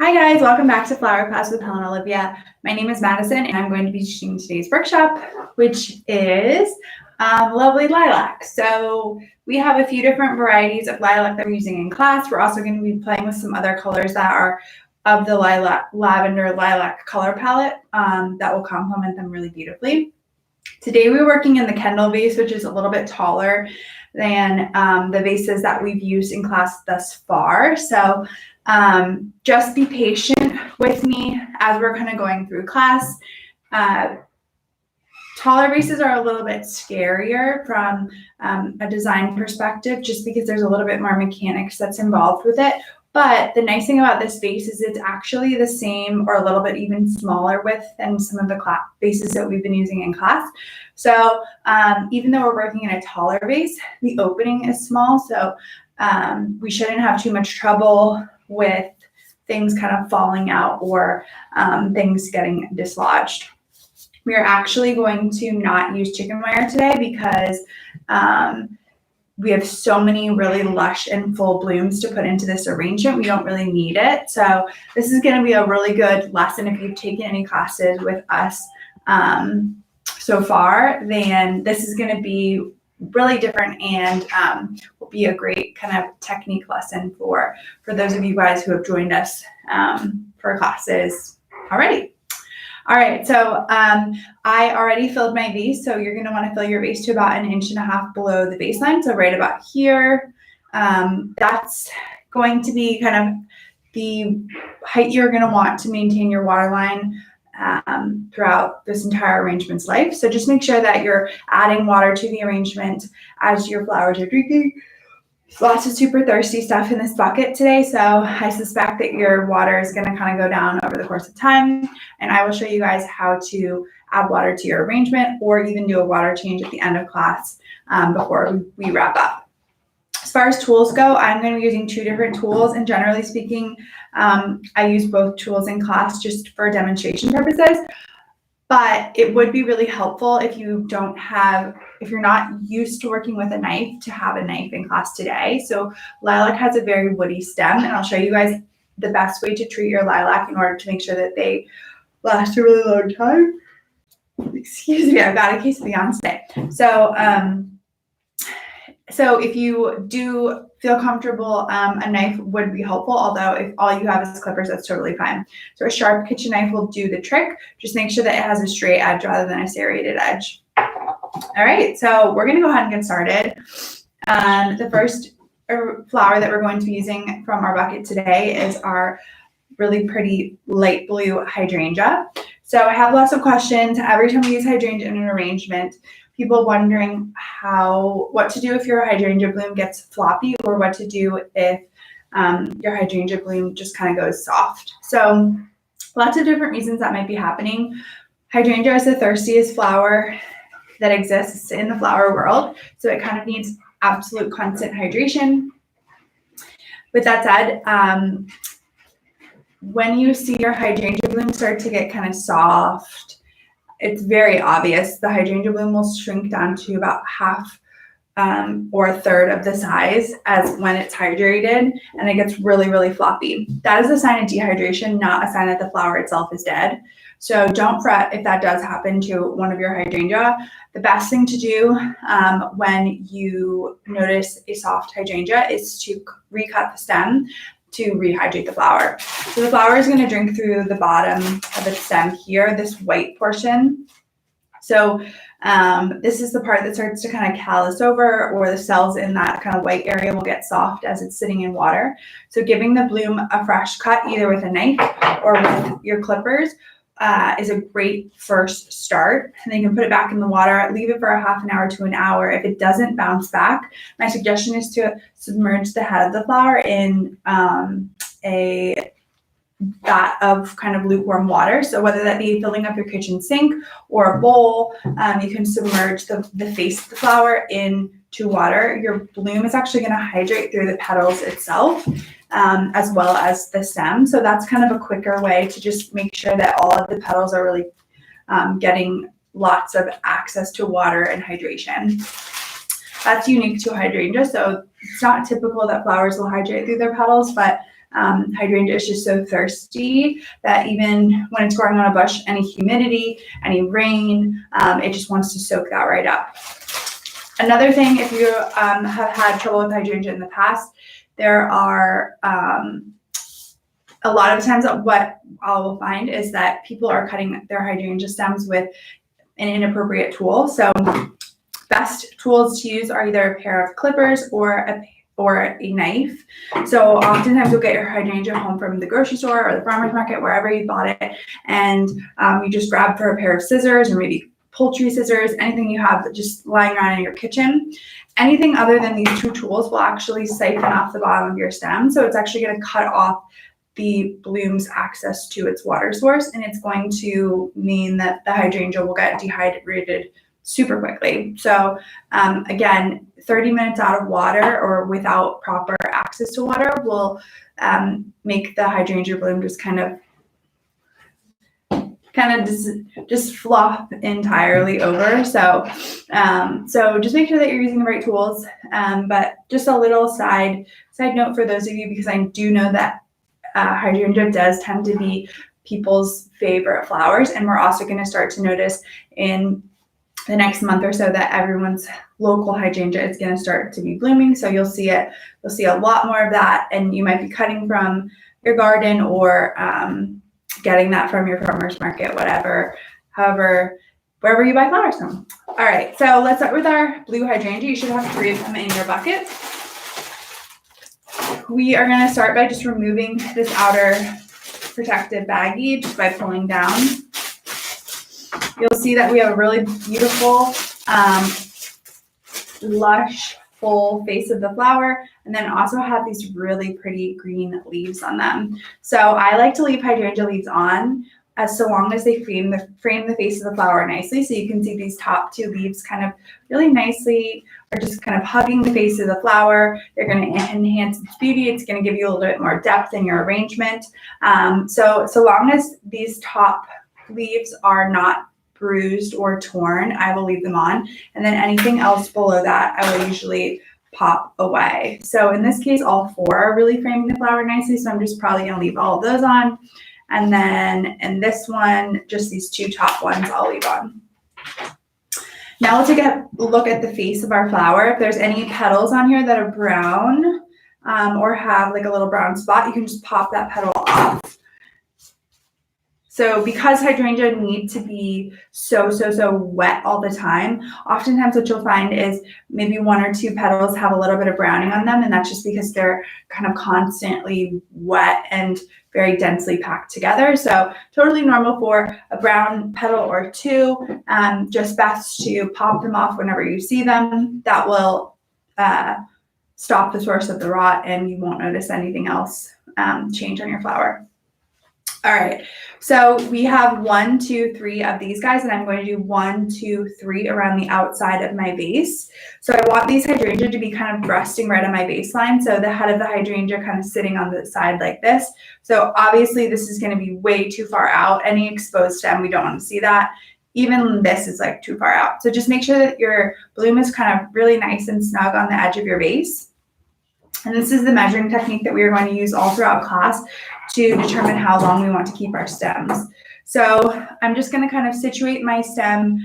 Hi guys, welcome back to Flower Class with Helen Olivia. My name is Madison and I'm going to be teaching today's workshop, which is lovely lilac. So we have a few different varieties of lilac that we're using in class. We're also going to be playing with some other colors that are of the lavender lilac color palette that will complement them really beautifully. Today we're working in the Kendall vase, which is a little bit taller than the vases that we've used in class thus far. So just be patient with me as we're kind of going through class. Taller vases are a little bit scarier from a design perspective, just because there's a little bit more mechanics that's involved with it. But the nice thing about this vase is it's actually the same or a little bit even smaller width than some of the vases that we've been using in class. So even though we're working in a taller vase, the opening is small. So we shouldn't have too much trouble with things kind of falling out or things getting dislodged. We are actually going to not use chicken wire today because we have so many really lush and full blooms to put into this arrangement. We don't really need it. So this is going to be a really good lesson if you've taken any classes with us so far. Then this is going to be really different and will be a great kind of technique lesson for those of you guys who have joined us for classes already. All right, so I already filled my vase, so you're gonna wanna fill your vase to about 1.5 inches below the baseline, so right about here. That's going to be kind of the height you're gonna want to maintain your water line throughout this entire arrangement's life. So just make sure that you're adding water to the arrangement as your flowers are drinking. Lots of super thirsty stuff in this bucket today, so I suspect that your water is going to kind of go down over the course of time, and I will show you guys how to add water to your arrangement or even do a water change at the end of class before we wrap up. As far as tools go, I'm going to be using 2 different tools, and generally speaking, I use both tools in class just for demonstration purposes. But it would be really helpful if you're not used to working with a knife, to have a knife in class today. So lilac has a very woody stem, and I'll show you guys the best way to treat your lilac in order to make sure that they last a really long time. Excuse me, I've got a case of the yawns today. So if you do feel comfortable, a knife would be helpful, although if all you have is clippers, that's totally fine. So a sharp kitchen knife will do the trick. Just make sure that it has a straight edge rather than a serrated edge. All right, so we're gonna go ahead and get started. The first flower that we're going to be using from our bucket today is our really pretty light blue hydrangea. So I have lots of questions every time we use hydrangea in an arrangement. People wondering what to do if your hydrangea bloom gets floppy, or what to do if your hydrangea bloom just kind of goes soft. So lots of different reasons that might be happening. Hydrangea is the thirstiest flower that exists in the flower world, so it kind of needs absolute constant hydration. With that said, when you see your hydrangea bloom start to get kind of soft, it's very obvious. The hydrangea bloom will shrink down to about half or a third of the size as when it's hydrated, and it gets really, really floppy. That is a sign of dehydration, not a sign that the flower itself is dead. So don't fret if that does happen to one of your hydrangea. The best thing to do when you notice a soft hydrangea is to recut the stem to rehydrate the flower. So the flower is going to drink through the bottom of its stem here, this white portion. So this is the part that starts to kind of callus over, or the cells in that kind of white area will get soft as it's sitting in water. So giving the bloom a fresh cut, either with a knife or with your clippers, is a great first start. And then you can put it back in the water, leave it for a half an hour to an hour. If it doesn't bounce back, my suggestion is to submerge the head of the flower in a vat of kind of lukewarm water. So whether that be filling up your kitchen sink or a bowl, you can submerge the face of the flower into water. Your bloom is actually going to hydrate through the petals itself, as well as the stem. So that's kind of a quicker way to just make sure that all of the petals are really getting lots of access to water and hydration. That's unique to hydrangea. So it's not typical that flowers will hydrate through their petals, but hydrangea is just so thirsty that even when it's growing on a bush, any humidity, any rain, it just wants to soak that right up. Another thing, if you have had trouble with hydrangea in the past, there are a lot of times what I will find is that people are cutting their hydrangea stems with an inappropriate tool. So best tools to use are either a pair of clippers or a knife. So oftentimes you'll get your hydrangea home from the grocery store or the farmer's market, wherever you bought it, and you just grab for a pair of scissors or maybe poultry scissors, anything you have just lying around in your kitchen. Anything other than these two tools will actually siphon off the bottom of your stem. So it's actually going to cut off the bloom's access to its water source, and it's going to mean that the hydrangea will get dehydrated super quickly. So again, 30 minutes out of water or without proper access to water will make the hydrangea bloom just kind of just flop entirely over. So so just make sure that you're using the right tools. But just a little side note for those of you, because I do know that hydrangea does tend to be people's favorite flowers, and we're also going to start to notice in the next month or so that everyone's local hydrangea is going to start to be blooming. So you'll see a lot more of that, and you might be cutting from your garden or getting that from your farmer's market, however, wherever you buy flowers from. All right, so let's start with our blue hydrangea. You should have 3 of them in your bucket. We are going to start by just removing this outer protective baggie just by pulling down. You'll see that we have a really beautiful, lush, full face of the flower, and then also have these really pretty green leaves on them. So I like to leave hydrangea leaves on so long as they frame the face of the flower nicely. So you can see these top 2 leaves kind of really nicely are just kind of hugging the face of the flower. They're going to enhance its beauty. It's going to give you a little bit more depth in your arrangement. So long as these top leaves are not bruised or torn, I will leave them on. And then anything else below that, I will usually pop away. So in this case, all 4 are really framing the flower nicely. So I'm just probably going to leave all of those on. And then in this one, just these 2 top ones I'll leave on. Now we'll take a look at the face of our flower. If there's any petals on here that are brown or have like a little brown spot, you can just pop that petal off. So because hydrangea need to be so wet all the time, oftentimes what you'll find is maybe 1 or 2 petals have a little bit of browning on them, and that's just because they're kind of constantly wet and very densely packed together. So totally normal for a brown petal or 2. Just best to pop them off whenever you see them. That will stop the source of the rot, and you won't notice anything else change on your flower. All right, so we have 1, 2, 3 of these guys, and I'm going to do 1, 2, 3 around the outside of my vase. So I want these hydrangea to be kind of resting right on my baseline. So the head of the hydrangea kind of sitting on the side like this. So obviously this is going to be way too far out. Any exposed stem, we don't want to see that. Even this is like too far out. So just make sure that your bloom is kind of really nice and snug on the edge of your vase. And this is the measuring technique that we are going to use all throughout class to determine how long we want to keep our stems. So I'm just going to kind of situate my stem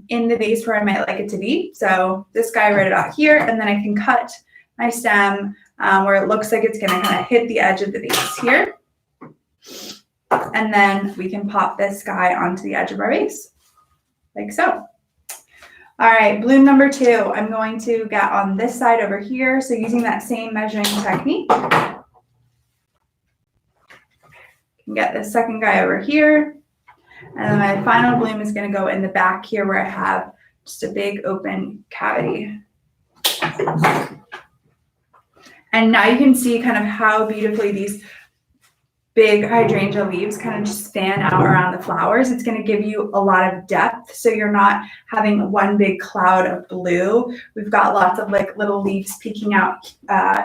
in the vase where I might like it to be. So this guy right about here, and then I can cut my stem where it looks like it's going to kind of hit the edge of the vase here. And then we can pop this guy onto the edge of our vase, like so. All right, bloom number 2, I'm going to get on this side over here. So using that same measuring technique, get the second guy over here. And then my final bloom is going to go in the back here where I have just a big open cavity. And now you can see kind of how beautifully these big hydrangea leaves kind of just fan out around the flowers. It's going to give you a lot of depth, so you're not having one big cloud of blue. We've got lots of like little leaves peeking out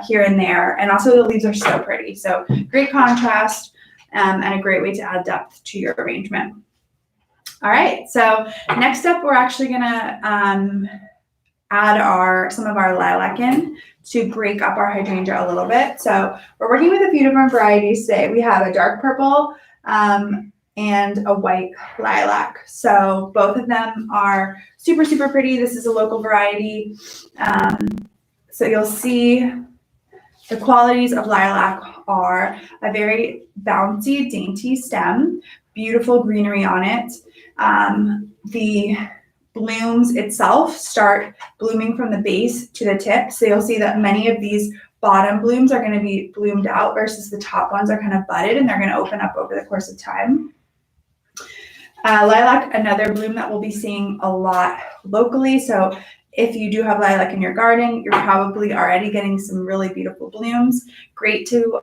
here and there, and also the leaves are so pretty. So great contrast and a great way to add depth to your arrangement. All right, so next up we're actually going to add some of our lilac in to break up our hydrangea a little bit. So we're working with a few different varieties today. We have a dark purple and a white lilac. So both of them are super, super pretty. This is a local variety. So you'll see the qualities of lilac are a very bouncy, dainty stem, beautiful greenery on it. The blooms itself start blooming from the base to the tip. So you'll see that many of these bottom blooms are going to be bloomed out versus the top ones are kind of budded and they're going to open up over the course of time. Lilac, another bloom that we'll be seeing a lot locally. So if you do have lilac in your garden, you're probably already getting some really beautiful blooms. Great to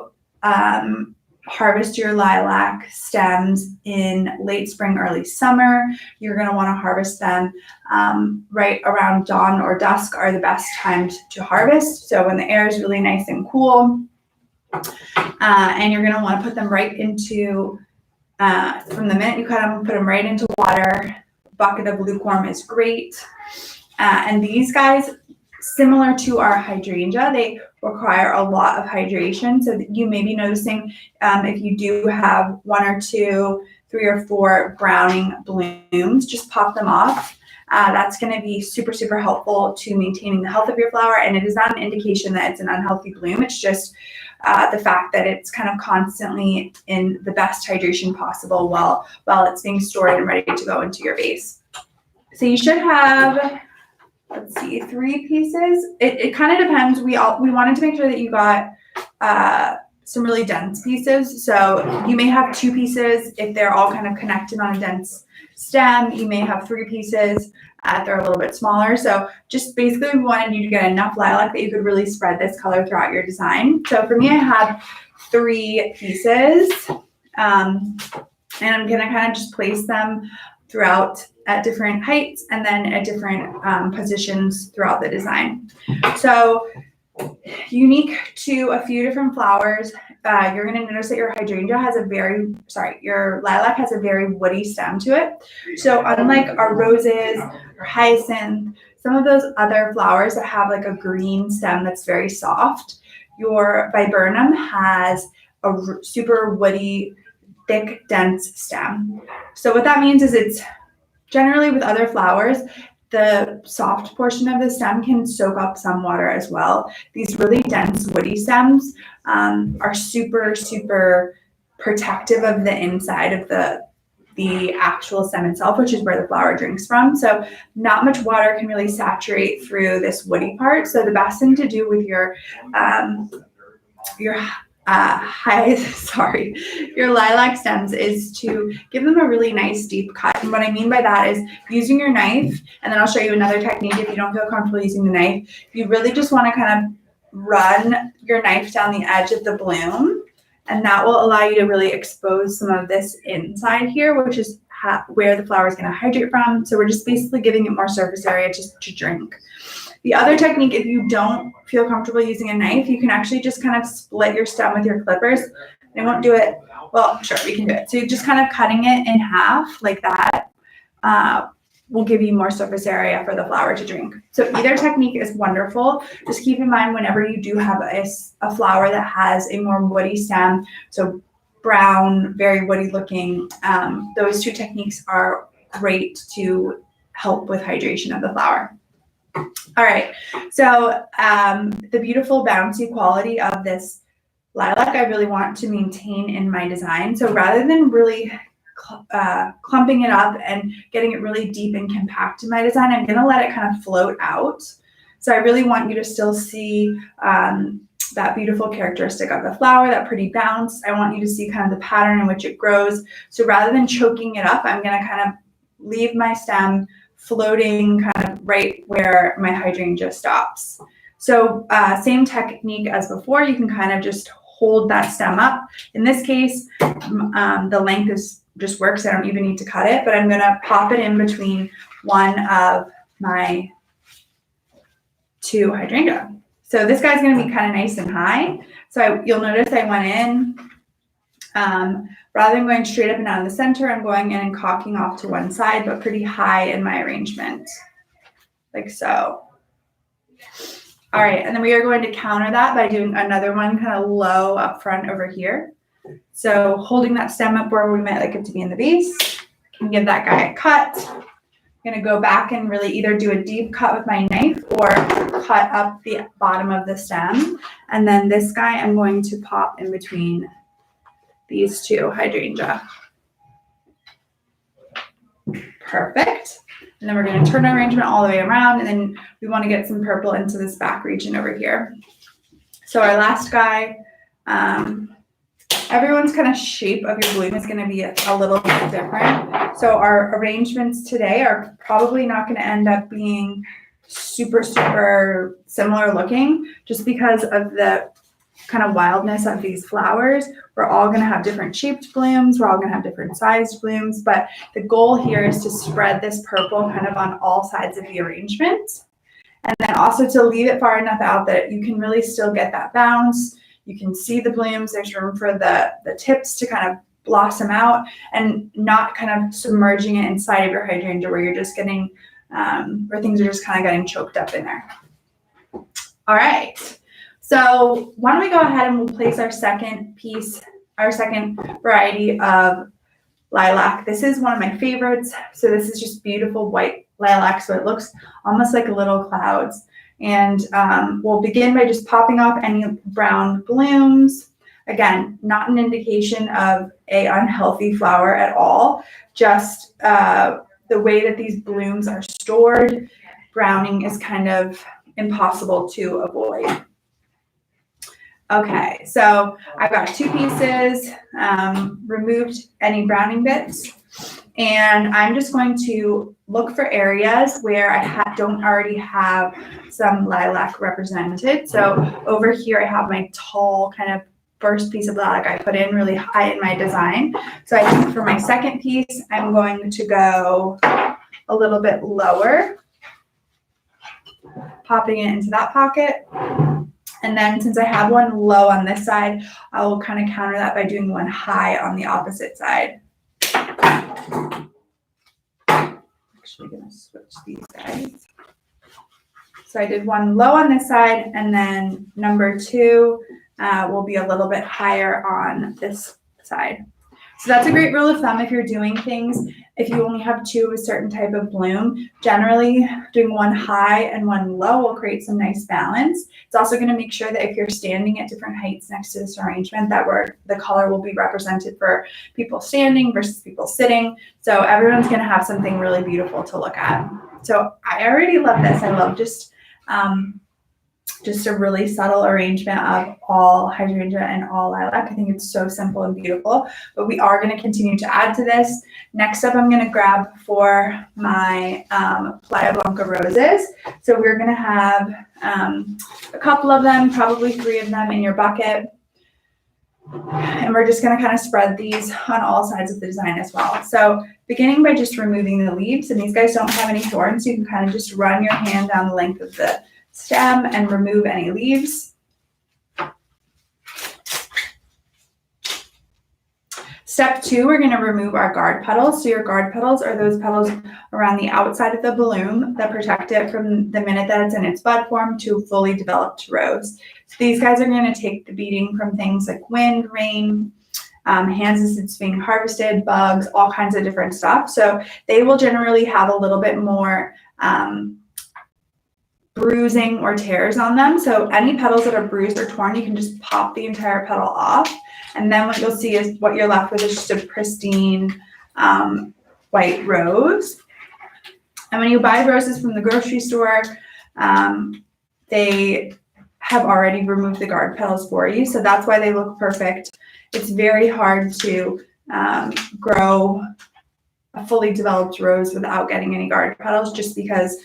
harvest your lilac stems in late spring, early summer. You're going to want to harvest them right around dawn or dusk are the best times to harvest. So when the air is really nice and cool, and you're going to want to put them right into, from the minute you cut them, put them right into water. A bucket of lukewarm is great. And these guys, similar to our hydrangea, they require a lot of hydration. So you may be noticing if you do have 1 or 2, 3 or 4 browning blooms, just pop them off. That's going to be super, super helpful to maintaining the health of your flower. And it is not an indication that it's an unhealthy bloom. It's just the fact that it's kind of constantly in the best hydration possible while it's being stored and ready to go into your vase. So you should have, let's see, 3 pieces. It kind of depends. We wanted to make sure that you got some really dense pieces. So you may have 2 pieces if they're all kind of connected on a dense stem. You may have 3 pieces if they're a little bit smaller. So just basically we wanted you to get enough lilac that you could really spread this color throughout your design. So for me, I had 3 pieces. And I'm going to kind of just place them throughout at different heights and then at different positions throughout the design. So unique to a few different flowers, you're going to notice that your lilac has a very woody stem to it. So unlike our roses or hyacinth, some of those other flowers that have like a green stem that's very soft, your viburnum has a super woody, thick, dense stem. So what that means is it's generally with other flowers, the soft portion of the stem can soak up some water as well. These really dense woody stems are super, super protective of the inside of the actual stem itself, which is where the flower drinks from. So not much water can really saturate through this woody part. So the best thing to do with your lilac stems is to give them a really nice deep cut. And what I mean by that is using your knife, and then I'll show you another technique if you don't feel comfortable using the knife. You really just want to kind of run your knife down the edge of the bloom, and that will allow you to really expose some of this inside here, which is where the flower is going to hydrate from. So we're just basically giving it more surface area just to drink. The other technique, if you don't feel comfortable using a knife, you can actually just kind of split your stem with your clippers. I won't do it. Well, sure, we can do it. So you're just kind of cutting it in half like that will give you more surface area for the flower to drink. So either technique is wonderful. Just keep in mind whenever you do have a flower that has a more woody stem, so brown, very woody looking, those 2 techniques are great to help with hydration of the flower. All right, so the beautiful bouncy quality of this lilac, I really want to maintain in my design. So rather than really clumping it up and getting it really deep and compact in my design, I'm going to let it kind of float out. So I really want you to still see that beautiful characteristic of the flower, that pretty bounce. I want you to see kind of the pattern in which it grows. So rather than choking it up, I'm going to kind of leave my stem floating kind of right where my hydrangea stops. So same technique as before, you can kind of just hold that stem up. In this case, the length just works. I don't even need to cut it, but I'm gonna pop it in between one of my 2 hydrangea. So this guy's gonna be kind of nice and high. So you'll notice I went in, rather than going straight up and down the center, I'm going in and cocking off to one side, but pretty high in my arrangement, like so. All right, and then we are going to counter that by doing another one kind of low up front over here. So holding that stem up where we might like it to be in the base, can give that guy a cut. I'm gonna go back and really either do a deep cut with my knife or cut up the bottom of the stem. And then this guy I'm going to pop in between these two hydrangea. Perfect. And then we're going to turn our arrangement all the way around, and then we want to get some purple into this back region over here. So our last guy, everyone's kind of shape of your bloom is going to be a little bit different. So our arrangements today are probably not going to end up being super, super similar looking, just because of the kind of wildness of these flowers. We're all going to have different shaped blooms. We're all going to have different sized blooms, but the goal here is to spread this purple kind of on all sides of the arrangement. And then also to leave it far enough out that you can really still get that bounce. You can see the blooms. There's room for the tips to kind of blossom out and not kind of submerging it inside of your hydrangea where you're just getting, where things are just kind of getting choked up in there. All right. So why don't we go ahead and we'll place our second piece, our second variety of lilac. This is one of my favorites. So this is just beautiful white lilac. So it looks almost like little clouds. And we'll begin by just popping off any brown blooms. Again, not an indication of an unhealthy flower at all. Just the way that these blooms are stored, browning is kind of impossible to avoid. Okay, so I've got two pieces, removed any browning bits, and I'm just going to look for areas where I don't already have some lilac represented. So over here I have my tall kind of first piece of lilac I put in really high in my design. So I think for my second piece, I'm going to go a little bit lower, popping it into that pocket. And then since I have one low on this side, I will kind of counter that by doing one high on the opposite side. Actually going to switch these guys. So I did one low on this side, and then number two will be a little bit higher on this side. So that's a great rule of thumb if you're doing things. If you only have two of a certain type of bloom, generally doing one high and one low will create some nice balance. It's also going to make sure that if you're standing at different heights next to this arrangement, that the color will be represented for people standing versus people sitting. So everyone's going to have something really beautiful to look at. So I already love this. I love just a really subtle arrangement of all hydrangea and all lilac. I think it's so simple and beautiful, but we are going to continue to add to this. Next up, I'm going to grab for my Playa Blanca roses. So we're going to have a couple of them, probably 3 of them in your bucket. And we're just going to kind of spread these on all sides of the design as well. So beginning by just removing the leaves, and these guys don't have any thorns, so you can kind of just run your hand down the length of the stem and remove any leaves. Step 2, we're going to remove our guard petals. So your guard petals are those petals around the outside of the bloom that protect it from the minute that it's in its bud form to fully developed rose. So these guys are going to take the beating from things like wind, rain, hands as it's being harvested, bugs, all kinds of different stuff. So they will generally have a little bit more bruising or tears on them. So any petals that are bruised or torn, you can just pop the entire petal off. And then what you'll see is what you're left with is just a pristine white rose. And when you buy roses from the grocery store, they have already removed the guard petals for you. So that's why they look perfect. It's very hard to grow a fully developed rose without getting any guard petals, just because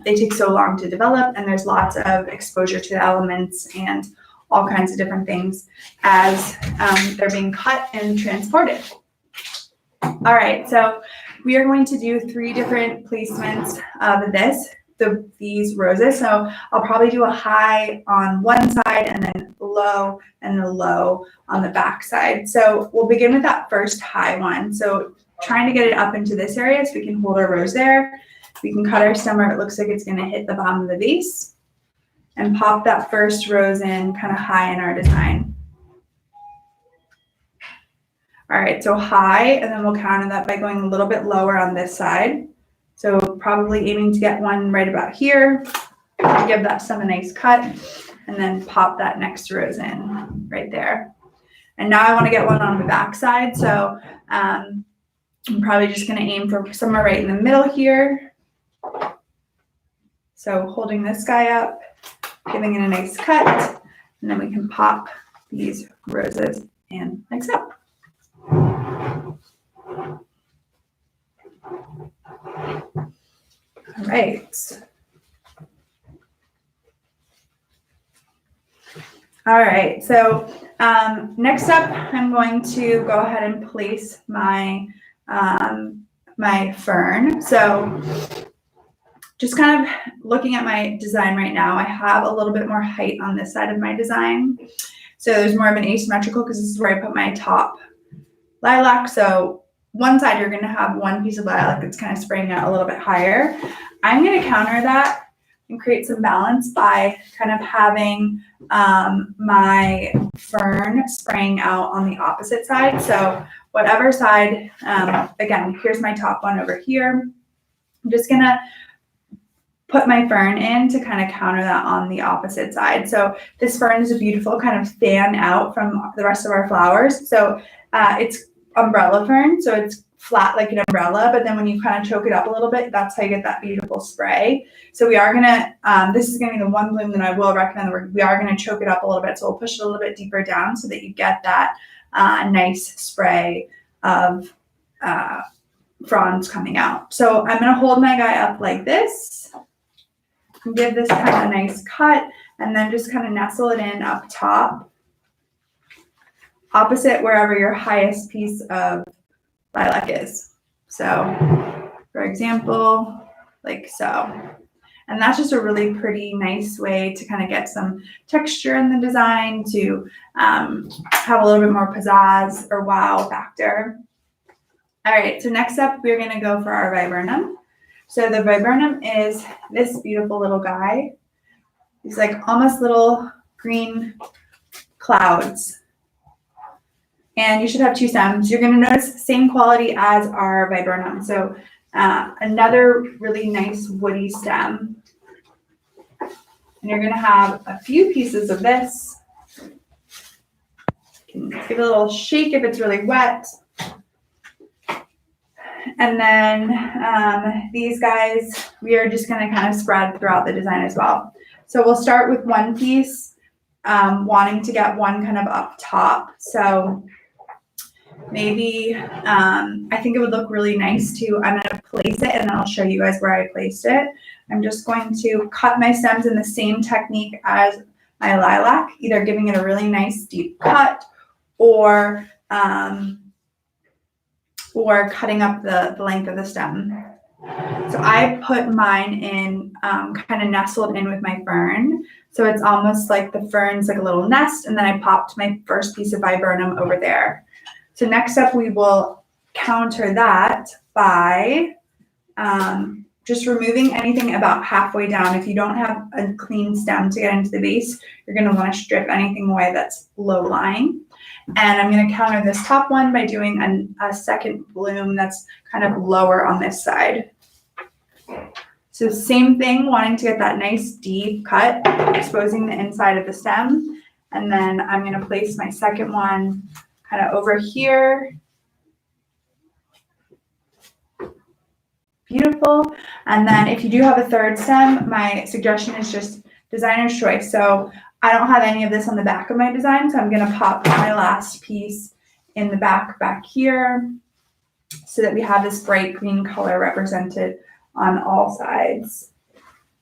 they take so long to develop, and there's lots of exposure to the elements and all kinds of different things as they're being cut and transported. All right, so we are going to do 3 different placements of these roses. So I'll probably do a high on one side and then low and a low on the back side. So we'll begin with that first high one. So trying to get it up into this area so we can hold our rose there. We can cut our stem where it looks like it's going to hit the bottom of the vase. and pop that first rose in kind of high in our design. All right, so high, and then we'll counter that by going a little bit lower on this side. So probably aiming to get one right about here, give that stem a nice cut, and then pop that next rose in right there. And now I want to get one on the back side, so I'm probably just going to aim for somewhere right in the middle here. So holding this guy up, giving it a nice cut, and then we can pop these roses in like so. All right. All right, so next up, I'm going to go ahead and place my my fern. So just kind of looking at my design right now, I have a little bit more height on this side of my design. So there's more of an asymmetrical because this is where I put my top lilac. So one side you're going to have one piece of lilac that's kind of spraying out a little bit higher. I'm going to counter that and create some balance by kind of having my fern spraying out on the opposite side. So whatever side, again, here's my top one over here. I'm just gonna put my fern in to kind of counter that on the opposite side. So this fern is a beautiful kind of fan out from the rest of our flowers. So it's umbrella fern, so it's flat like an umbrella, but then when you kind of choke it up a little bit, that's how you get that beautiful spray. So we are gonna, this is gonna be the one bloom that I will recommend. We are gonna choke it up a little bit, so we'll push it a little bit deeper down so that you get that nice spray of fronds coming out. So I'm gonna hold my guy up like this, and give this kind of a nice cut, and then just kind of nestle it in up top, opposite wherever your highest piece of lilac is. So for example, like so. And that's just a really pretty nice way to kind of get some texture in the design, to have a little bit more pizzazz or wow factor. All right, so next up we're gonna go for our viburnum. So the viburnum is this beautiful little guy. These like almost little green clouds. And you should have two stems. You're going to notice the same quality as our viburnum. So another really nice woody stem. And you're going to have a few pieces of this. You can give it a little shake if it's really wet. And then these guys, we are just going to kind of spread throughout the design as well. So we'll start with one piece, wanting to get one kind of up top. So maybe, I think it would look really nice to, I'm going to place it and then I'll show you guys where I placed it. I'm just going to cut my stems in the same technique as my lilac, either giving it a really nice deep cut or cutting up the length of the stem. So I put mine in kind of nestled in with my fern. So it's almost like the fern's like a little nest, and then I popped my first piece of viburnum over there. So next up, we will counter that by just removing anything about halfway down. If you don't have a clean stem to get into the base, you're going to want to strip anything away that's low lying. And I'm going to counter this top one by doing a second bloom that's kind of lower on this side. So same thing, wanting to get that nice deep cut, exposing the inside of the stem. And then I'm going to place my second one kind of over here. Beautiful. And then if you do have a third stem, my suggestion is just designer's choice. So I don't have any of this on the back of my design, so I'm going to pop my last piece in the back here so that we have this bright green color represented on all sides.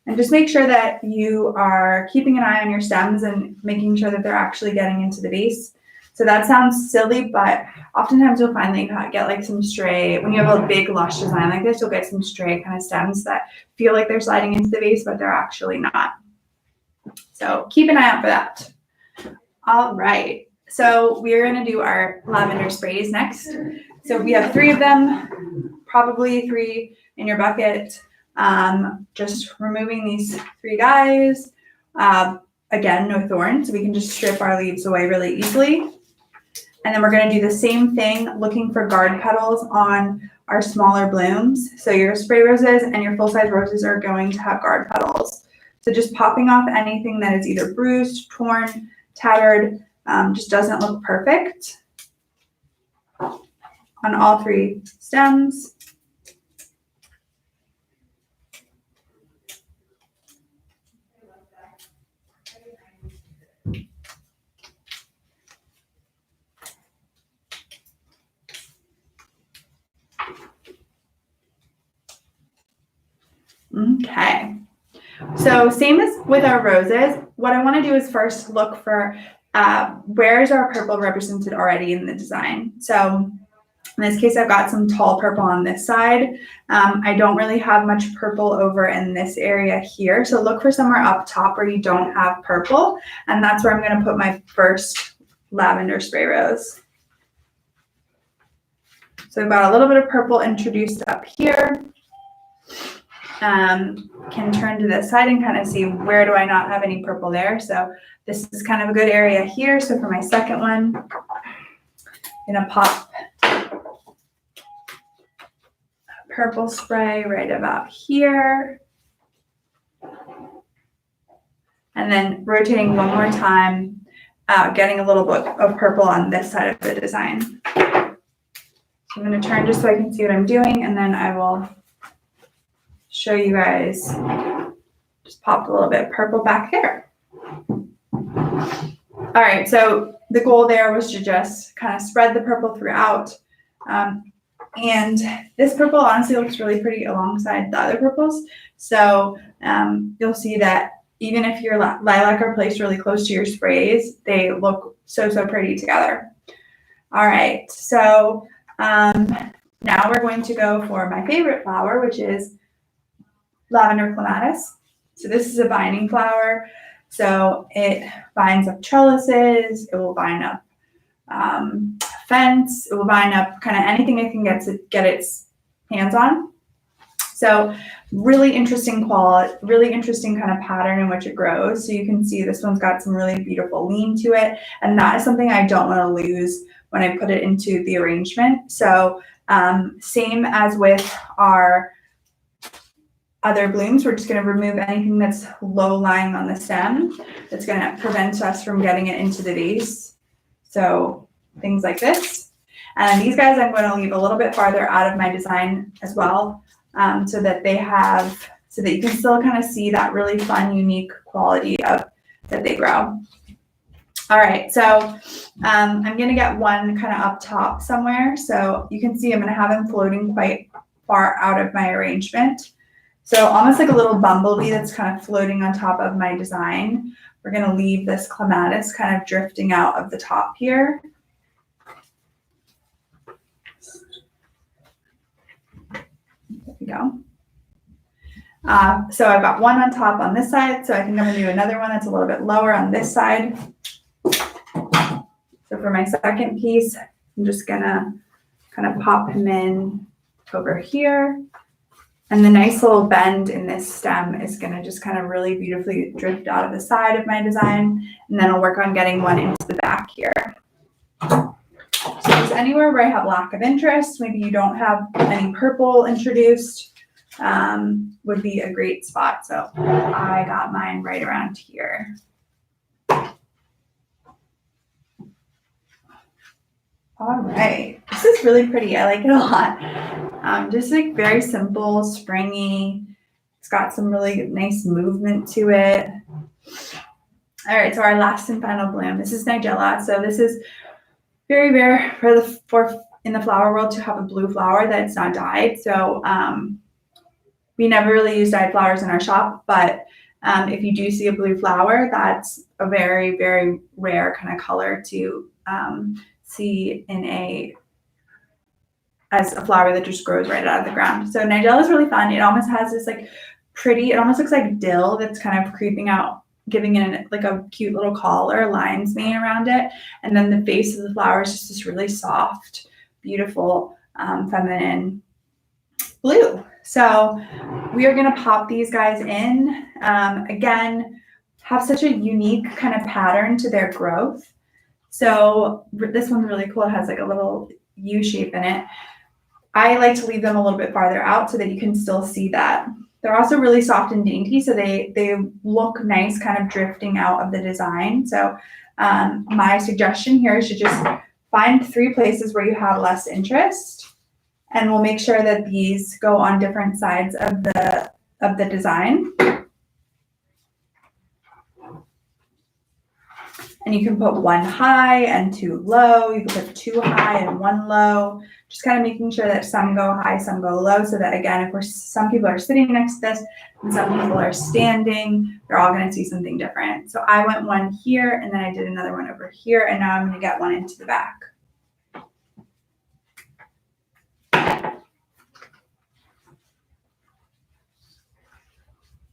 And just make sure that you are keeping an eye on your stems and making sure that they're actually getting into the base. So that sounds silly, but oftentimes you'll find that you get like some stray, when you have a big lush design like this, you'll get some stray kind of stems that feel like they're sliding into the base, but they're actually not. So keep an eye out for that. All right, so we're gonna do our lavender sprays next. So we have 3 of them, probably 3 in your bucket. Just removing these 3 guys. Again, no thorns, so we can just strip our leaves away really easily. And then we're going to do the same thing, looking for guard petals on our smaller blooms. So your spray roses and your full-size roses are going to have guard petals. So just popping off anything that is either bruised, torn, tattered, just doesn't look perfect on all 3 stems. Okay, so same as with our roses, what I want to do is first look for where is our purple represented already in the design. So in this case, I've got some tall purple on this side. I don't really have much purple over in this area here. So look for somewhere up top where you don't have purple. And that's where I'm going to put my first lavender spray rose. So I've got a little bit of purple introduced up here. Can turn to this side and kind of see where do I not have any purple there. So this is kind of a good area here. So for my second one, I'm going to pop purple spray right about here. And then rotating one more time, getting a little bit of purple on this side of the design. So I'm going to turn just so I can see what I'm doing, and then I will show you guys. Just popped a little bit of purple back there. All right, so the goal there was to just kind of spread the purple throughout. And this purple honestly looks really pretty alongside the other purples. So you'll see that even if your lilac are placed really close to your sprays, they look so, so pretty together. All right, so now we're going to go for my favorite flower, which is Lavender Clematis. So this is a binding flower. So it binds up trellises, it will bind up fence, it will bind up kind of anything it can get its hands on. So really interesting quality, really interesting kind of pattern in which it grows. So you can see this one's got some really beautiful lean to it. And that is something I don't want to lose when I put it into the arrangement. So same as with our other blooms, we're just going to remove anything that's low lying on the stem that's going to prevent us from getting it into the vase. So things like this. And these guys I'm going to leave a little bit farther out of my design as well, so that you can still kind of see that really fun, unique quality of that they grow. All right, so I'm going to get one kind of up top somewhere. So you can see I'm going to have them floating quite far out of my arrangement. So almost like a little bumblebee that's kind of floating on top of my design. We're going to leave this clematis kind of drifting out of the top here. There we go. So I've got one on top on this side. So I think I'm going to do another one that's a little bit lower on this side. So for my second piece, I'm just going to kind of pop him in over here. And the nice little bend in this stem is going to just kind of really beautifully drift out of the side of my design. And then I'll work on getting one into the back here. So just anywhere where I have lack of interest, maybe you don't have any purple introduced, would be a great spot. So I got mine right around here. All right, this is really pretty. I like it a lot. Just like very simple, springy. It's got some really nice movement to it. All right, so our last and final bloom. This is Nigella. So this is very rare for in the flower world to have a blue flower that's not dyed. So we never really use dyed flowers in our shop, but if you do see a blue flower, that's a very, very rare kind of color to see as a flower that just grows right out of the ground. So Nigella is really fun. It almost has this like pretty, it almost looks like dill that's kind of creeping out, giving it like a cute little collar, lion's mane around it. And then the base of the flower is just this really soft, beautiful, feminine blue. So we are going to pop these guys in. Again, have such a unique kind of pattern to their growth. So this one's really cool. It has like a little U shape in it. I like to leave them a little bit farther out so that you can still see that. They're also really soft and dainty, so they look nice kind of drifting out of the design. So my suggestion here is to just find 3 places where you have less interest, and we'll make sure that these go on different sides of the design. And you can put 1 high and 2 low. You can put 2 high and 1 low. Just kind of making sure that some go high, some go low, so that again, if some people are sitting next to this and some people are standing, they're all going to see something different. So I went 1 here, and then I did another one over here, and now I'm going to get 1 into the back.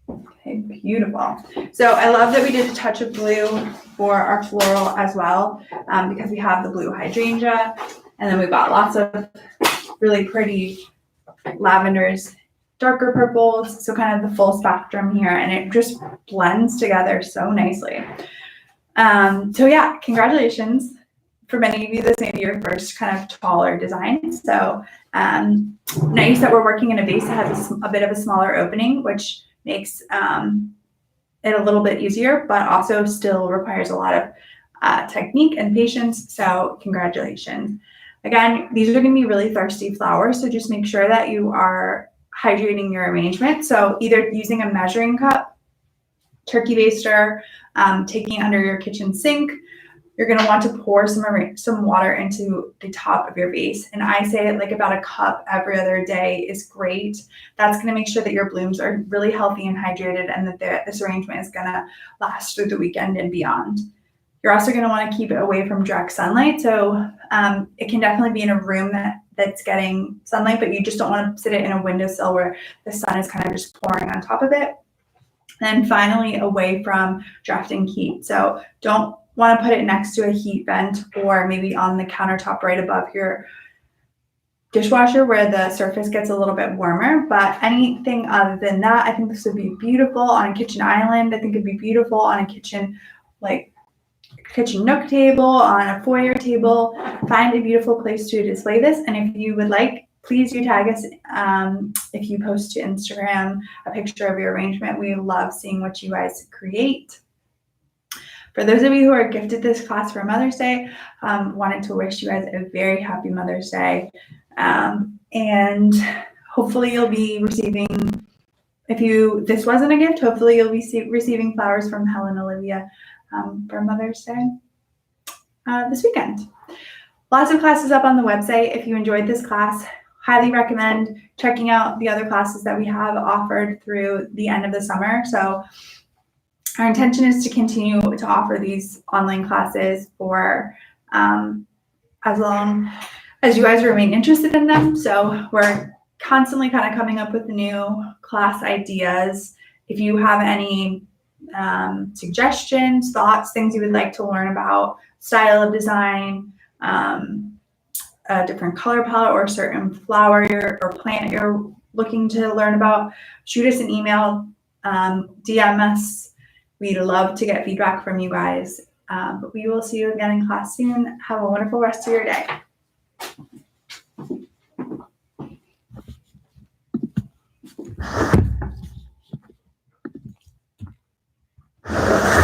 Okay, beautiful. So I love that we did a touch of blue for our floral as well, because we have the blue hydrangea, and then we've got lots of really pretty lavenders, darker purples, so kind of the full spectrum here, and it just blends together so nicely. So yeah, congratulations. For many of you, this may be your first kind of taller design. So nice that we're working in a vase that has a bit of a smaller opening, which makes it a little bit easier, but also still requires a lot of technique and patience. So congratulations. Again, these are going to be really thirsty flowers, so just make sure that you are hydrating your arrangement. So either using a measuring cup, turkey baster, taking it under your kitchen sink. You're going to want to pour some water into the top of your vase. And I say like about a cup every other day is great. That's going to make sure that your blooms are really healthy and hydrated, and that this arrangement is going to last through the weekend and beyond. You're also going to want to keep it away from direct sunlight. So it can definitely be in a room that's getting sunlight, but you just don't want to sit it in a windowsill where the sun is kind of just pouring on top of it. And finally, away from drafting heat. So don't want to put it next to a heat vent, or maybe on the countertop right above your dishwasher where the surface gets a little bit warmer. But anything other than that, I think this would be beautiful on a kitchen island. I think it'd be beautiful on a kitchen nook table, on a foyer table. Find a beautiful place to display this. And if you would like, please do tag us if you post to Instagram a picture of your arrangement. We love seeing what you guys create. For those of you who are gifted this class for Mother's Day, wanted to wish you guys a very happy Mother's Day. And hopefully you'll be receiving, this wasn't a gift, hopefully you'll be receiving flowers from Helen Olivia for Mother's Day this weekend. Lots of classes up on the website. If you enjoyed this class, highly recommend checking out the other classes that we have offered through the end of the summer. So our intention is to continue to offer these online classes for as long as you guys remain interested in them. So we're constantly kind of coming up with new class ideas. If you have any suggestions, thoughts, things you would like to learn about, style of design, a different color palette, or a certain flower or plant you're looking to learn about, shoot us an email, DM us. We'd love to get feedback from you guys. But we will see you again in class soon. Have a wonderful rest of your day.